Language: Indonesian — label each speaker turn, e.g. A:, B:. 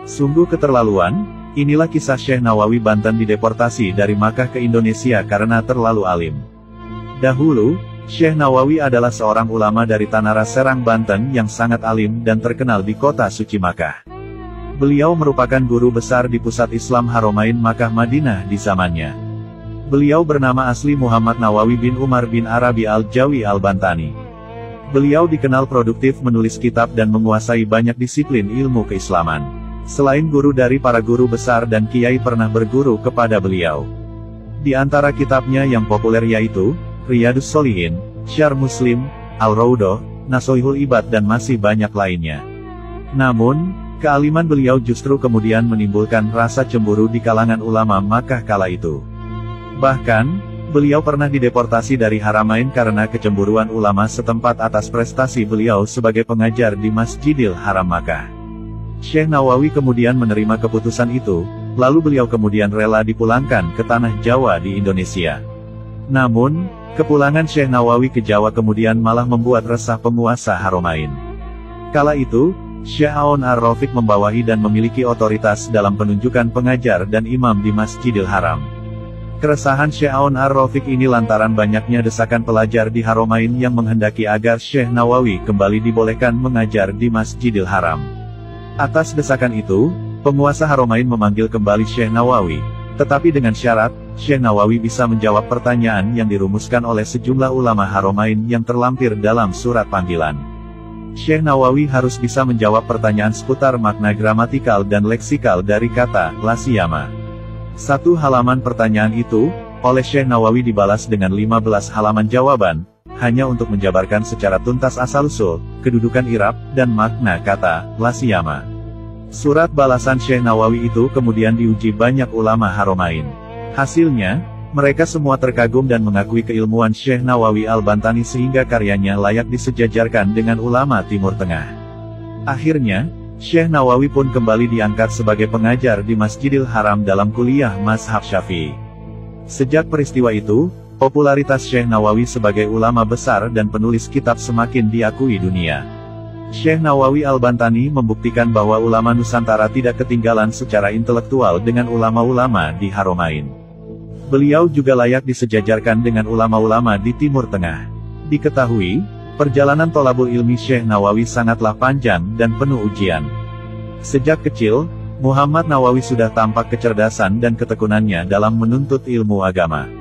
A: Sungguh keterlaluan, inilah kisah Syekh Nawawi Banten dideportasi dari Makkah ke Indonesia karena terlalu alim. Dahulu, Syekh Nawawi adalah seorang ulama dari Tanara Serang, Banten yang sangat alim dan terkenal di kota suci Makkah. Beliau merupakan guru besar di pusat Islam Haramain Makkah Madinah di zamannya. Beliau bernama asli Muhammad Nawawi bin Umar bin Arabi al-Jawi al-Bantani. Beliau dikenal produktif menulis kitab dan menguasai banyak disiplin ilmu keislaman. Selain guru dari para guru besar dan kiai pernah berguru kepada beliau. Di antara kitabnya yang populer yaitu Riyadus Sholihin, Syarh Muslim, Al-Raudhah, Nashihul Ibad dan masih banyak lainnya. Namun, kealiman beliau justru kemudian menimbulkan rasa cemburu di kalangan ulama Makkah kala itu. Bahkan, beliau pernah dideportasi dari Haramain karena kecemburuan ulama setempat atas prestasi beliau sebagai pengajar di Masjidil Haram Makkah. Syekh Nawawi kemudian menerima keputusan itu, lalu beliau kemudian rela dipulangkan ke tanah Jawa di Indonesia. Namun, kepulangan Syekh Nawawi ke Jawa kemudian malah membuat resah penguasa Haramain. Kala itu, Syekh Aun Ar-Rafiq membawahi dan memiliki otoritas dalam penunjukan pengajar dan imam di Masjidil Haram. Keresahan Syekh Aun Ar-Rafiq ini lantaran banyaknya desakan pelajar di Haramain yang menghendaki agar Syekh Nawawi kembali dibolehkan mengajar di Masjidil Haram. Atas desakan itu, penguasa Haramain memanggil kembali Syekh Nawawi, tetapi dengan syarat, Syekh Nawawi bisa menjawab pertanyaan yang dirumuskan oleh sejumlah ulama Haramain yang terlampir dalam surat panggilan. Syekh Nawawi harus bisa menjawab pertanyaan seputar makna gramatikal dan leksikal dari kata la siyama. Satu halaman pertanyaan itu, oleh Syekh Nawawi dibalas dengan 15 halaman jawaban, hanya untuk menjabarkan secara tuntas asal-usul, kedudukan i'rab, dan makna kata la siyama. Surat balasan Syekh Nawawi itu kemudian diuji banyak ulama Haramain. Hasilnya, mereka semua terkagum dan mengakui keilmuan Syekh Nawawi al-Bantani sehingga karyanya layak disejajarkan dengan ulama Timur Tengah. Akhirnya, Syekh Nawawi pun kembali diangkat sebagai pengajar di Masjidil Haram dalam kuliah mazhab Syafi'i. Sejak peristiwa itu, popularitas Syekh Nawawi sebagai ulama besar dan penulis kitab semakin diakui dunia. Syekh Nawawi al-Bantani membuktikan bahwa ulama Nusantara tidak ketinggalan secara intelektual dengan ulama-ulama di Haramain. Beliau juga layak disejajarkan dengan ulama-ulama di Timur Tengah. Diketahui, perjalanan tholabul ilmi Syekh Nawawi sangatlah panjang dan penuh ujian. Sejak kecil, Muhammad Nawawi sudah tampak kecerdasan dan ketekunannya dalam menuntut ilmu agama.